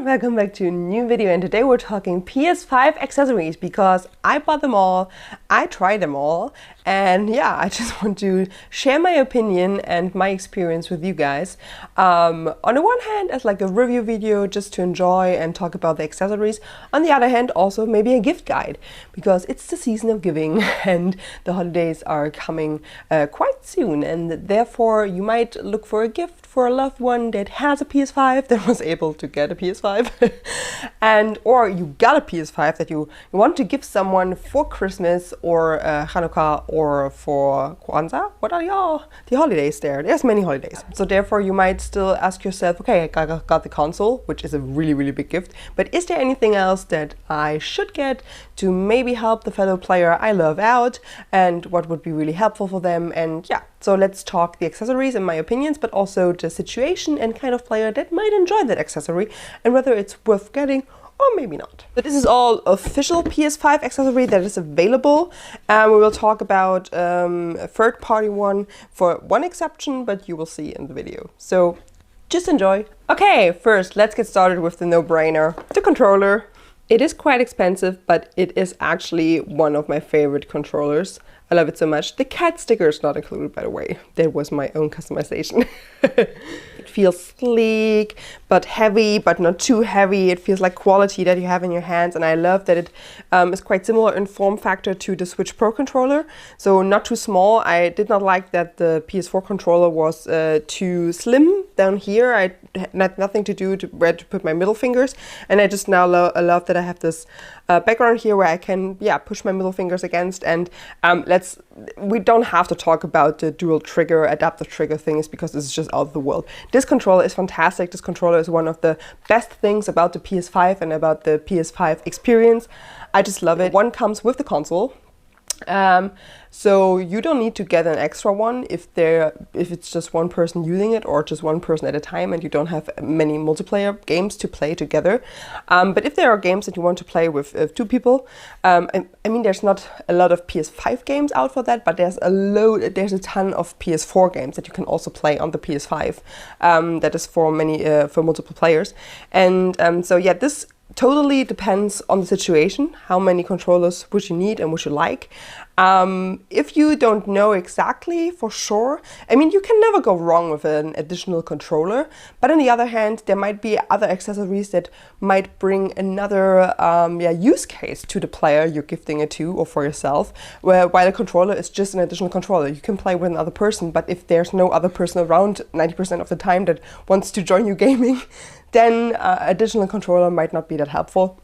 and welcome back to a new video, and today we're talking PS5 accessories because I bought them all, I tried them all, and yeah, I just want to share my opinion and my experience with you guys. On the one hand, as like a review video just to enjoy and talk about the accessories. On the other hand, also maybe a gift guide because it's the season of giving and the holidays are coming quite soon, and therefore you might look for a gift for a loved one that has a PS5 that was able to get a PS5 and or you got a PS5 that you want to give someone for Christmas or Hanukkah or for Kwanzaa. What are the holidays there? There's many holidays. So therefore you might still ask yourself, okay, I got the console, which is a really big gift, but is there anything else that I should get to maybe help the fellow player I love out, and what would be really helpful for them? And yeah, so let's talk the accessories and my opinions, but also the situation and kind of player that might enjoy that accessory and whether it's worth getting or maybe not. But this is all official PS5 accessory that is available. We will talk about a third-party one for one exception, but you will see in the video. So just enjoy. Okay, first let's get started with the no-brainer, the controller. It is quite expensive, but it is actually one of my favorite controllers. I love it so much. The cat sticker is not included, by the way. That was my own customization. It feels sleek, but heavy, but not too heavy. It feels like quality that you have in your hands, and I love that it is quite similar in form factor to the Switch Pro controller. So not too small. I did not like that the PS4 controller was too slim down here. I had nothing to do to where to put my middle fingers, and I just now love that I have this background here where I can push my middle fingers against. And we don't have to talk about the dual trigger, adaptive trigger things because it's just out of the world. This controller is fantastic. This controller is one of the best things about the PS5 and about the PS5 experience. I just love it. One comes with the console. So you don't need to get an extra one if it's just one person using it or just one person at a time and you don't have many multiplayer games to play together. But if there are games that you want to play with two people, I mean, there's not a lot of PS5 games out for that, but there's a ton of PS4 games that you can also play on the PS5. That is for multiple players. And so yeah, this totally depends on the situation, how many controllers would you need and would you like. If you don't know exactly for sure, I mean, you can never go wrong with an additional controller, but on the other hand, there might be other accessories that might bring another use case to the player you're gifting it to or for yourself, while a controller is just an additional controller. You can play with another person, but if there's no other person around 90% of the time that wants to join you gaming, then additional controller might not be that helpful.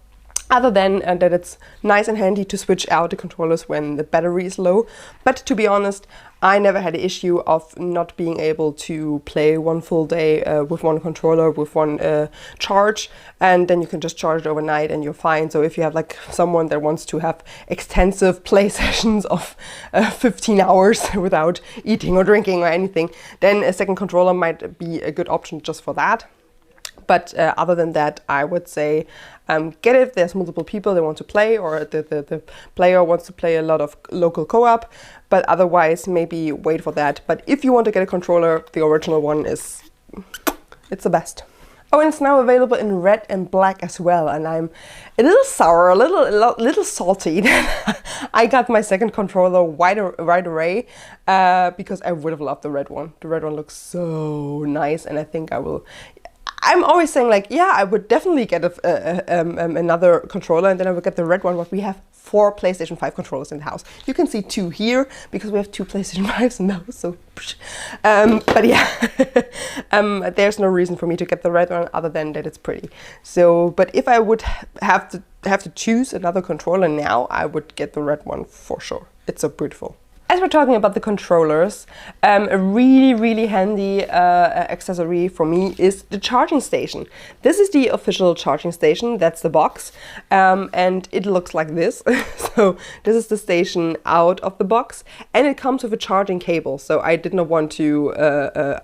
Other than that it's nice and handy to switch out the controllers when the battery is low. But to be honest, I never had the issue of not being able to play one full day with one controller, with one charge, and then you can just charge it overnight and you're fine. So if you have like someone that wants to have extensive play sessions of 15 hours without eating or drinking or anything, then a second controller might be a good option just for that. But other than that, I would say get it if there's multiple people that want to play or the player wants to play a lot of local co-op. But otherwise, maybe wait for that. But if you want to get a controller, the original one it's the best. Oh, and it's now available in red and black as well. And I'm a little sour, a little salty. I got my second controller right away because I would have loved the red one. The red one looks so nice, and I think I will. I'm always saying like, yeah, I would definitely get another controller, and then I would get the red one. But we have 4 PlayStation 5 controllers in the house. You can see 2 here because we have 2 PlayStation 5s in the house. So, but yeah, there's no reason for me to get the red one other than that it's pretty. So, but if I would have to choose another controller now, I would get the red one for sure. It's so beautiful. As we're talking about the controllers, a really handy accessory for me is the charging station. This is the official charging station, that's the box, and it looks like this. So this is the station out of the box, and it comes with a charging cable. So I did not want to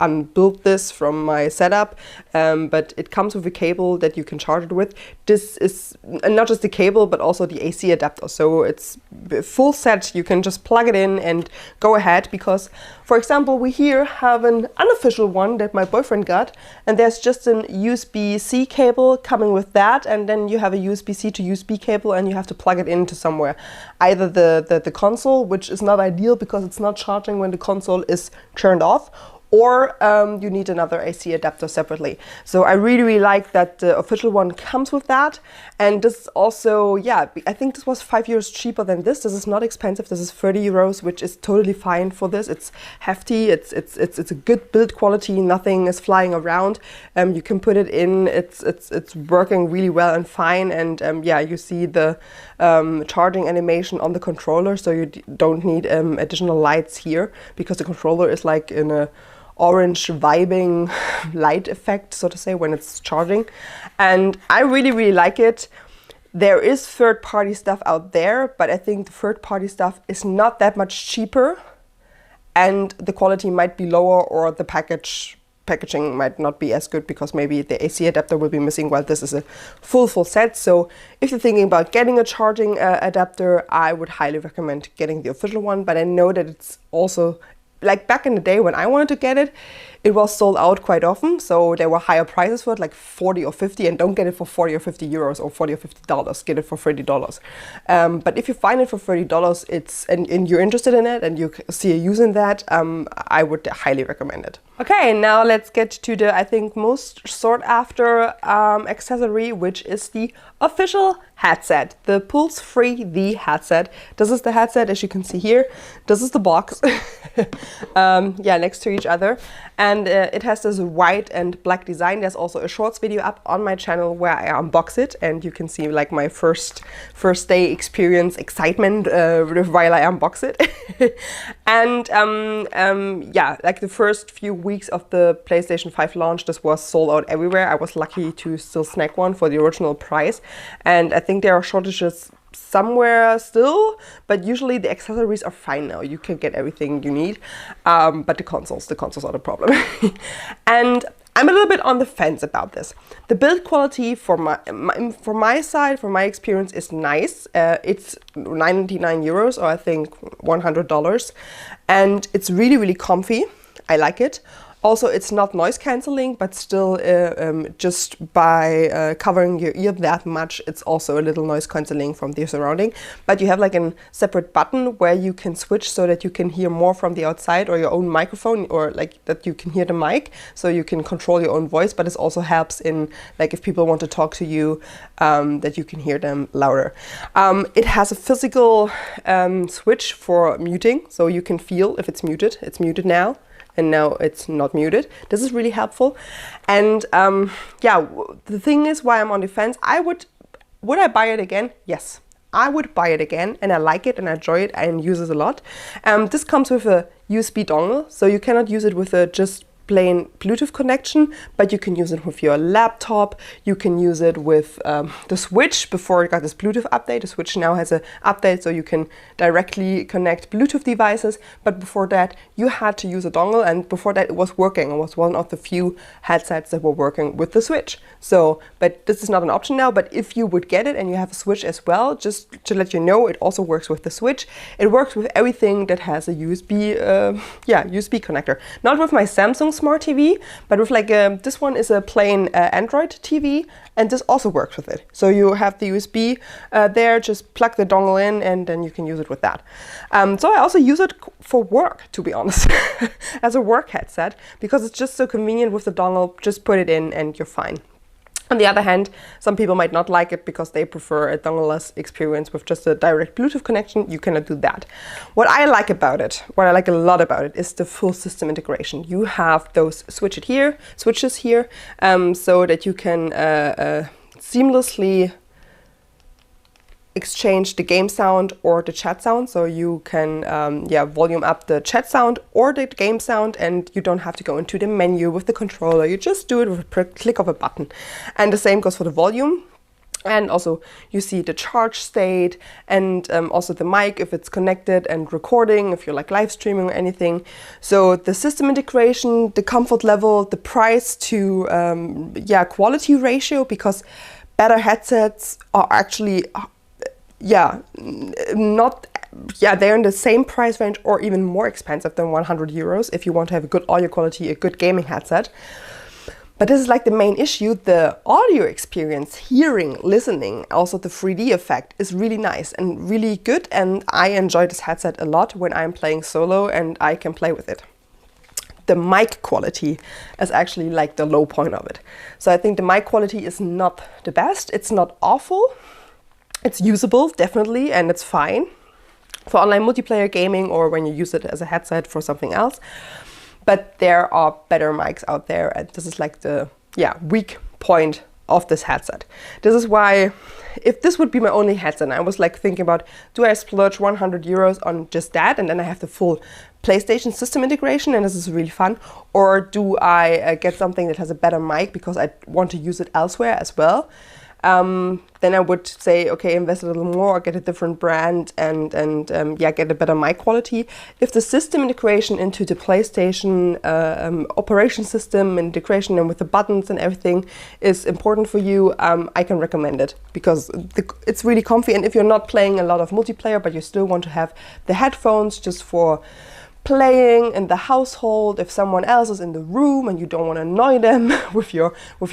unbuild this from my setup, but it comes with a cable that you can charge it with. This is not just the cable, but also the AC adapter. So it's full set, you can just plug it in and and go ahead, because for example we here have an unofficial one that my boyfriend got, and there's just an USB-C cable coming with that, and then you have a USB-C to USB cable and you have to plug it into somewhere. Either the console, which is not ideal because it's not charging when the console is turned off, or you need another AC adapter separately. So I really like that the official one comes with that. And this is also, yeah, I think this was €5 cheaper than this. This is not expensive. This is €30, which is totally fine for this. It's hefty, it's a good build quality, nothing is flying around. You can put it in, it's working really well and fine. And yeah, you see the charging animation on the controller, so you don't need additional lights here, because the controller is like in a orange vibing light effect, so to say, when it's charging. And I really like it. There is third-party stuff out there, but I think the third-party stuff is not that much cheaper, and the quality might be lower, or the packaging might not be as good, because maybe the AC adapter will be missing, while this is a full set. So if you're thinking about getting a charging adapter, I would highly recommend getting the official one. But I know that it's also, like back in the day when I wanted to get it, it was sold out quite often, so there were higher prices for it, like 40 or 50, and don't get it for 40 or 50 euros or 40 or 50 dollars, get it for $30. But if you find it for $30, and you're interested in it and you see a use in that, I would highly recommend it. Okay, now let's get to the, I think, most sought after accessory, which is the official headset, the Pulse Free V headset. This is the headset, as you can see here. This is the box, yeah, next to each other. And it has this white and black design. There's also a shorts video up on my channel where I unbox it, and you can see like my first day experience excitement while I unbox it. And yeah, like the first few weeks of the PlayStation 5 launch, this was sold out everywhere. I was lucky to still snag one for the original price, and I think there are shortages somewhere still, but usually the accessories are fine now. You can get everything you need, but the consoles are the problem. And I'm a little bit on the fence about this. The build quality for my side, for my experience, is nice. It's €99, or I think $100, and it's really comfy. I like it. Also, it's not noise cancelling, but still, just by covering your ear that much, it's also a little noise cancelling from the surrounding. But you have like a separate button where you can switch so that you can hear more from the outside, or your own microphone, or like that you can hear the mic, so you can control your own voice. But it also helps in, like, if people want to talk to you, that you can hear them louder. It has a physical switch for muting, so you can feel if it's muted. It's muted now, and now it's not muted. This is really helpful. And yeah, the thing is why I'm on the fence. Would I buy it again? Yes, I would buy it again, and I like it and I enjoy it and use it a lot. This comes with a USB dongle, so you cannot use it with a just plain Bluetooth connection, but you can use it with your laptop. You can use it with the Switch. Before it got this Bluetooth update, the Switch now has an update, so you can directly connect Bluetooth devices. But before that, you had to use a dongle, and before that, it was working. It was one of the few headsets that were working with the Switch. So, but this is not an option now. But if you would get it and you have a Switch as well, just to let you know, it also works with the Switch. It works with everything that has a USB, USB connector. Not with my Samsung Smart TV, but with like this one is a plain Android TV, and this also works with it. So you have the USB there, just plug the dongle in, and then you can use it with that. So I also use it for work, to be honest, as a work headset, because it's just so convenient with the dongle. Just put it in and you're fine. On the other hand, some people might not like it because they prefer a dongle-less experience with just a direct Bluetooth connection. You cannot do that. What I like about it, what I like a lot about it, is the full system integration. You have those switches here, so that you can seamlessly exchange the game sound or the chat sound. So you can volume up the chat sound or the game sound, and you don't have to go into the menu with the controller. You just do it with a click of a button. And the same goes for the volume. And also you see the charge state, and also the mic if it's connected, and recording if you're like live streaming or anything. So the system integration, the comfort level, the price to quality ratio, because better headsets are actually not yeah, they're in the same price range or even more expensive than 100 euros if you want to have a good audio quality, a good gaming headset. But this is like the main issue. The audio experience, hearing, listening, also the 3D effect is really nice and really good. And I enjoy this headset a lot when I'm playing solo and I can play with it. The mic quality is actually like the low point of it. So I think the mic quality is not the best. It's not awful. It's usable, definitely, and it's fine for online multiplayer gaming or when you use it as a headset for something else. But there are better mics out there, and this is like the weak point of this headset. This is why, if this would be my only headset, I was like thinking about, do I splurge 100 euros on just that and then I have the full PlayStation system integration and this is really fun, or do I get something that has a better mic because I want to use it elsewhere as well? Then I would say, okay, invest a little more, get a different brand, and get a better mic quality. If the system integration into the PlayStation operation system integration and with the buttons and everything is important for you, I can recommend it because it's really comfy. And if you're not playing a lot of multiplayer, but you still want to have the headphones just for playing in the household, if someone else is in the room and you don't want to annoy them with your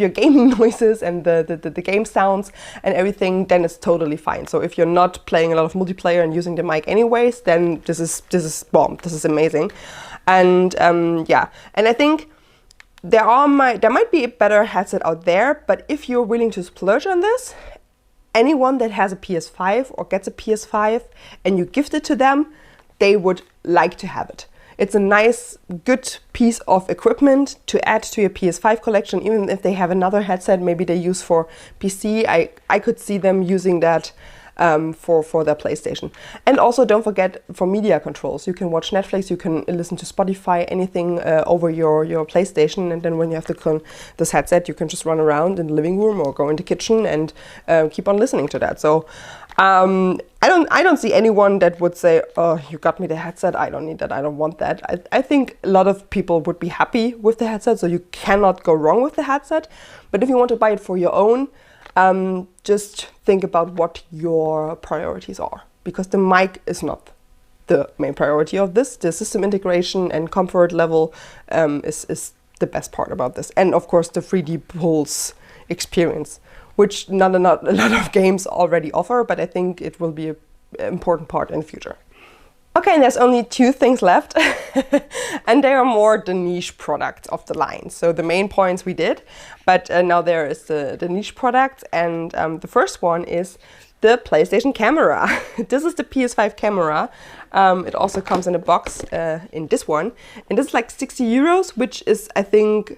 gaming noises and the game sounds and everything, then it's totally fine. So if you're not playing a lot of multiplayer and using the mic anyways, then this is bomb. This is amazing. And and I think there might be a better headset out there, but if you're willing to splurge on this, anyone that has a PS5 or gets a PS5 and you gift it to them, they would like to have it. It's a nice, good piece of equipment to add to your PS5 collection, even if they have another headset maybe they use for PC. I could see them using that for their PlayStation. And also don't forget for media controls. You can watch Netflix, you can listen to Spotify, anything over your PlayStation, and then when you have this headset, you can just run around in the living room or go in the kitchen and keep on listening to that. So I don't see anyone that would say, oh, you got me the headset, I don't need that, I don't want that. I think a lot of people would be happy with the headset, so you cannot go wrong with the headset. But if you want to buy it for your own, just think about what your priorities are, because the mic is not the main priority of this. The system integration and comfort level is the best part about this. And of course the 3D Pulse experience, which not a lot of games already offer, but I think it will be an important part in the future. Okay, and there's only two things left, and they are more the niche products of the line. So the main points we did, but now there is the niche product, and the first one is the PlayStation camera. This is the PS5 camera. It also comes in a box in this one, and it's like 60 euros, which is, I think,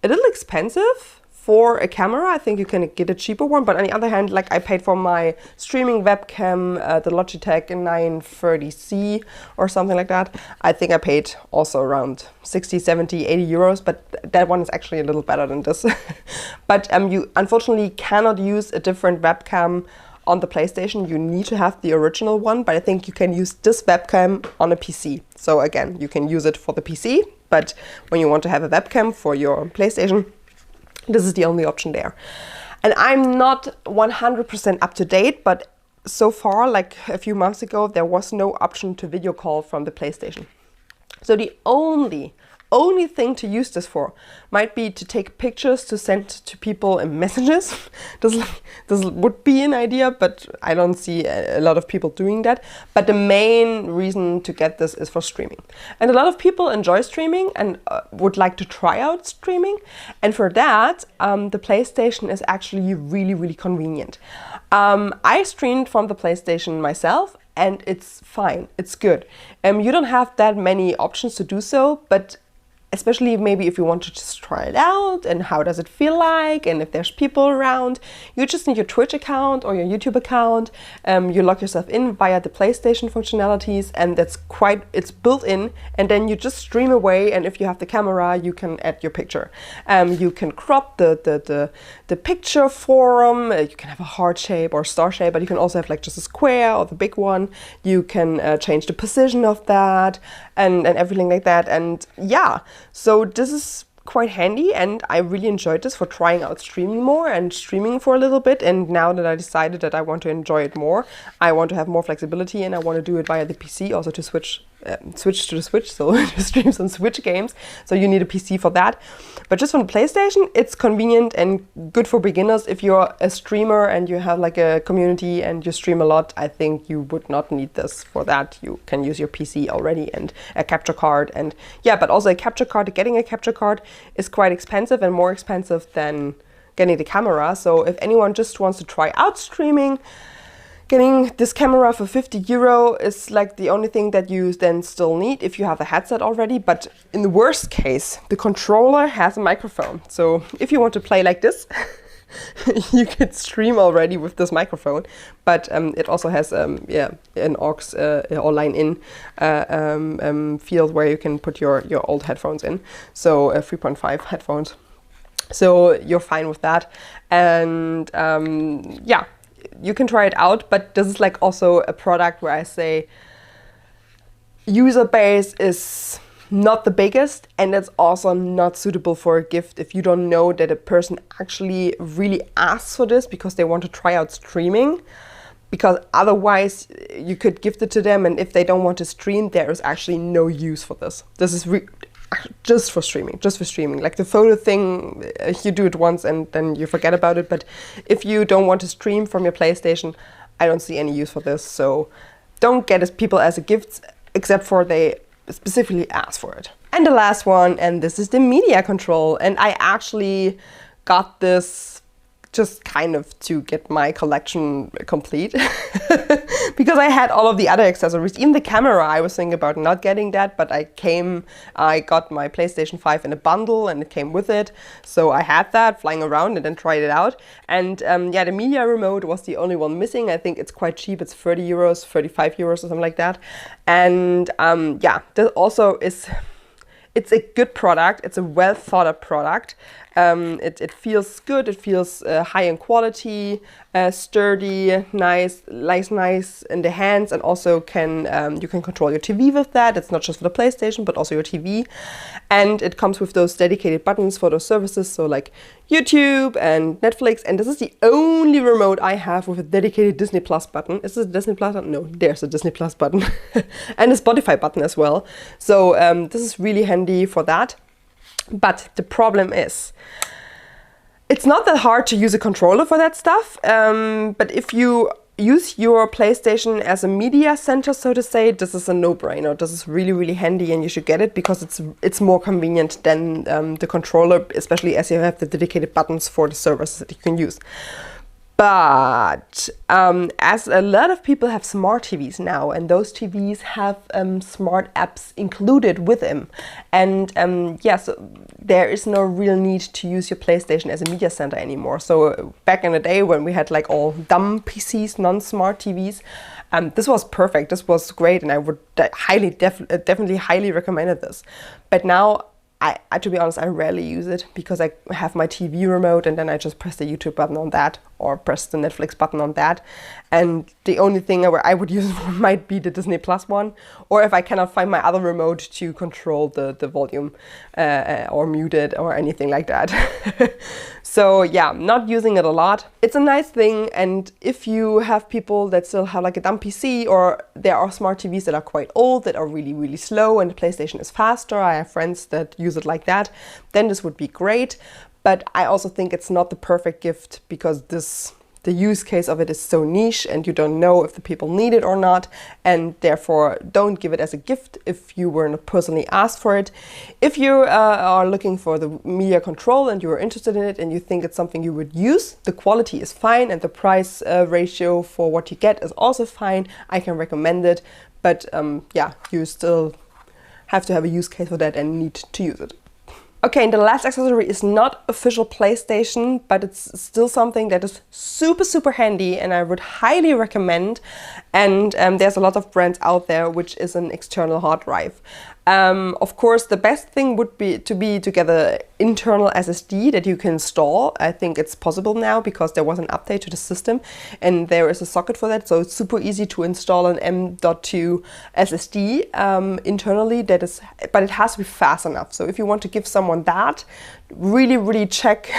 a little expensive for a camera. I think you can get a cheaper one, but on the other hand, like I paid for my streaming webcam, the Logitech 930C or something like that. I think I paid also around 60, 70, 80 euros, but that one is actually a little better than this. But you unfortunately cannot use a different webcam on the PlayStation. You need to have the original one, but I think you can use this webcam on a PC. So again, you can use it for the PC, but when you want to have a webcam for your PlayStation, this is the only option there. And I'm not 100% up to date, but so far, like a few months ago, there was no option to video call from the PlayStation. So the only thing to use this for might be to take pictures to send to people in messages. This would be an idea, but I don't see a lot of people doing that. But the main reason to get this is for streaming. And a lot of people enjoy streaming and would like to try out streaming. And for that, the PlayStation is actually really, really convenient. I streamed from the PlayStation myself, and it's fine, it's good. You don't have that many options to do so, but especially maybe if you want to just try it out and how does it feel like, and if there's people around, you just need your Twitch account or your YouTube account. You log yourself in via the PlayStation functionalities, and it's built in, and then you just stream away, and if you have the camera, you can add your picture. You can crop the picture form, you can have a heart shape or star shape, but you can also have like just a square or the big one. You can change the position of that and everything like that, and yeah. So this is quite handy, and I really enjoyed this for trying out streaming more and streaming for a little bit. And now that I decided that I want to enjoy it more, I want to have more flexibility, and I want to do it via the PC, also to switch to the Switch, so to stream some Switch games. So you need a PC for that. But just from the PlayStation, it's convenient and good for beginners. If you're a streamer and you have like a community and you stream a lot, I think you would not need this for that. You can use your PC already and a capture card. And yeah, but also a capture card, getting a capture card is quite expensive and more expensive than getting the camera. So if anyone just wants to try out streaming, getting this camera for €50 is like the only thing that you then still need if you have a headset already. But in the worst case, the controller has a microphone. So if you want to play like this, you could stream already with this microphone. But it also has an aux or line-in field where you can put your old headphones in. So 3.5 headphones. So you're fine with that. And yeah, you can try it out, but this is like also a product where I say user base is not the biggest, and it's also not suitable for a gift if you don't know that a person actually really asks for this because they want to try out streaming. Because otherwise you could gift it to them, and if they don't want to stream, there is actually no use for this. This is just for streaming. Like the photo thing, you do it once and then you forget about it. But if you don't want to stream from your PlayStation, I don't see any use for this. So don't get people as a gift, except for they specifically ask for it. And the last one, and this is the media control. And I actually got this just kind of to get my collection complete because I had all of the other accessories. Even the camera, I was thinking about not getting that, but I got my PlayStation 5 in a bundle and it came with it. So I had that flying around and then tried it out. And yeah, the media remote was the only one missing. I think it's quite cheap. It's €30, €35 or something like that. And yeah, this also is... It's a good product. It's a well thought out product. It feels good. It feels high in quality, sturdy, nice in the hands, and also you can control your TV with that. It's not just for the PlayStation, but also your TV. And it comes with those dedicated buttons for those services, so like YouTube and Netflix. And this is the only remote I have with a dedicated Disney Plus button. Is this a Disney Plus button? No, there's a Disney Plus button and a Spotify button as well. So this is really handy for that. But the problem is, it's not that hard to use a controller for that stuff. But if you use your PlayStation as a media center, so to say, this is a no-brainer. This is really, really handy, and you should get it because it's more convenient than the controller, especially as you have the dedicated buttons for the services that you can use. But as a lot of people have smart TVs now, and those TVs have smart apps included with them, and yeah, so there is no real need to use your PlayStation as a media center anymore. So back in the day when we had like all dumb PCs, non-smart TVs, this was perfect. This was great, and I would definitely highly recommend this. But now, I to be honest, I rarely use it because I have my TV remote and then I just press the YouTube button on that or press the Netflix button on that. And the only thing where I would use it might be the Disney Plus one, or if I cannot find my other remote to control the volume or mute it or anything like that. So yeah, not using it a lot. It's a nice thing, and if you have people that still have like a dumb PC, or there are smart TVs that are quite old, that are really, really slow, and the PlayStation is faster, I have friends that use it like that, then this would be great. But I also think it's not the perfect gift because the use case of it is so niche and you don't know if the people need it or not, and therefore don't give it as a gift if you were not personally asked for it. If you are looking for the media control and you are interested in it and you think it's something you would use, the quality is fine and the price ratio for what you get is also fine. I can recommend it, but yeah, you still have to have a use case for that and need to use it. Okay, and the last accessory is not official PlayStation, but it's still something that is super, super handy and I would highly recommend. And there's a lot of brands out there, which is an external hard drive. Of course, the best thing would be to get an internal SSD that you can install. I think it's possible now because there was an update to the system and there is a socket for that. So it's super easy to install an M.2 SSD internally. But it has to be fast enough. So if you want to give someone that, really check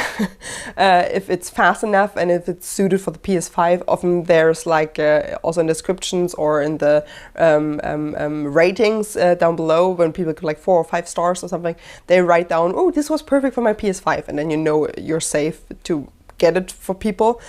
if it's fast enough and if it's suited for the PS5. Often there's like also in descriptions or in the ratings down below, when people get like 4 or 5 stars or something, they write down, oh, this was perfect for my PS5, and then you know you're safe to get it for people.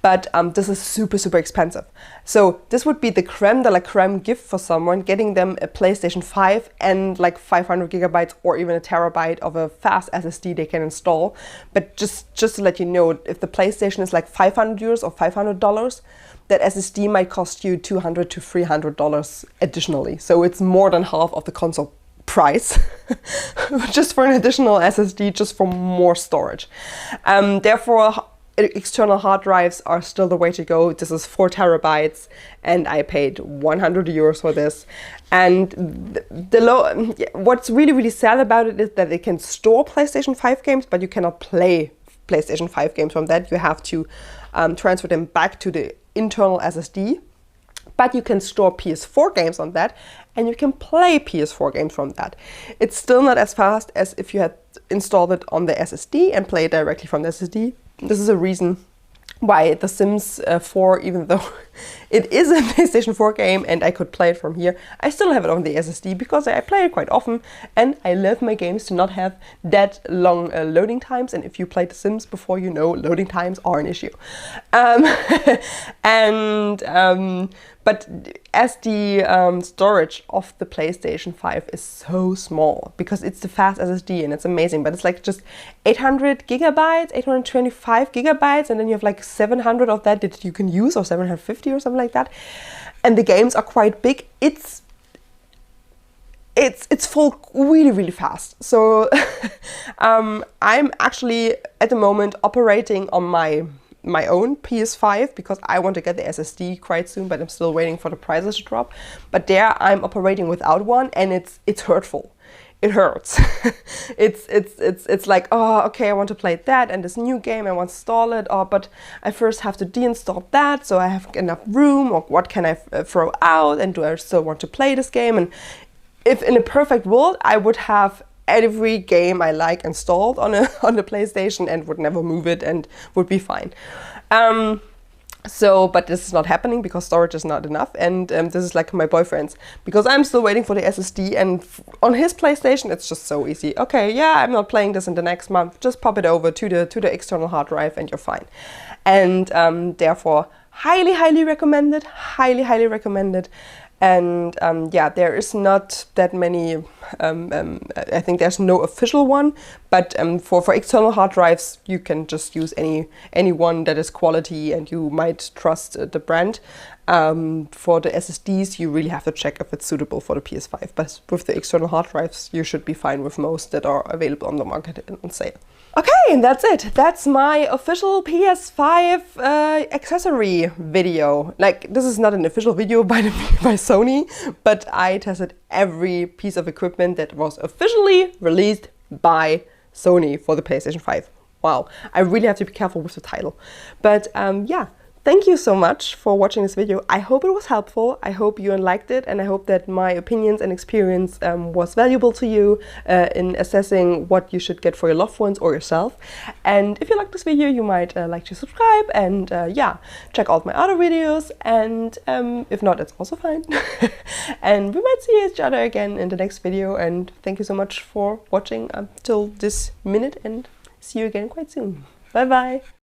But this is super expensive. So this would be the creme de la creme gift for someone, getting them a PlayStation 5 and like 500 gigabytes or even a terabyte of a fast SSD they can install. But just to let you know, if the PlayStation is like €500 or $500, that SSD might cost you $200 to $300 additionally. So it's more than half of the console price just for an additional SSD, just for more storage. Therefore, external hard drives are still the way to go. This is 4 terabytes and I paid €100 for this. And what's really sad about it is that it can store PlayStation 5 games, but you cannot play PlayStation 5 games from that. You have to transfer them back to the internal SSD. But you can store PS4 games on that, and you can play PS4 games from that. It's still not as fast as if you had installed it on the SSD and play it directly from the SSD. This is a reason why The Sims 4, even though it is a PlayStation 4 game and I could play it from here, I still have it on the SSD because I play it quite often and I love my games to not have that long loading times. And if you played The Sims before, you know loading times are an issue. But as the storage of the PlayStation 5 is so small, because it's the fast SSD and it's amazing, but it's like just 800 gigabytes, 825 gigabytes, and then you have like 700 of that you can use, or 750 or something like that. And the games are quite big. It's full really fast. So I'm actually at the moment operating on my own PS5 because I want to get the SSD quite soon, but I'm still waiting for the prices to drop. But there I'm operating without one, and it's hurtful. It hurts. it's like, oh, okay, I want to play that and this new game, I want to install it, but I first have to deinstall that so I have enough room, or what can I throw out, and do I still want to play this game? And if in a perfect world I would have every game I like installed on the PlayStation and would never move it and would be fine. But this is not happening because storage is not enough, and this is like my boyfriend's, because I'm still waiting for the SSD, and on his PlayStation it's just so easy. Okay, yeah, I'm not playing this in the next month, just pop it over to the external hard drive and you're fine. And therefore highly recommended, highly recommended. And yeah, there is not that many, I think there's no official one, but for external hard drives, you can just use any one that is quality and you might trust the brand. For the SSDs, you really have to check if it's suitable for the PS5, but with the external hard drives, you should be fine with most that are available on the market on sale. Okay, and that's it. That's my official PS5 accessory video. Like, this is not an official video by Sony, but I tested every piece of equipment that was officially released by Sony for the PlayStation 5. Wow, I really have to be careful with the title. But yeah. Thank you so much for watching this video. I hope it was helpful. I hope you liked it, and I hope that my opinions and experience was valuable to you in assessing what you should get for your loved ones or yourself. And if you liked this video, you might like to subscribe and yeah, check out my other videos. And if not, it's also fine. And we might see each other again in the next video. And thank you so much for watching until this minute, and see you again quite soon. Bye bye.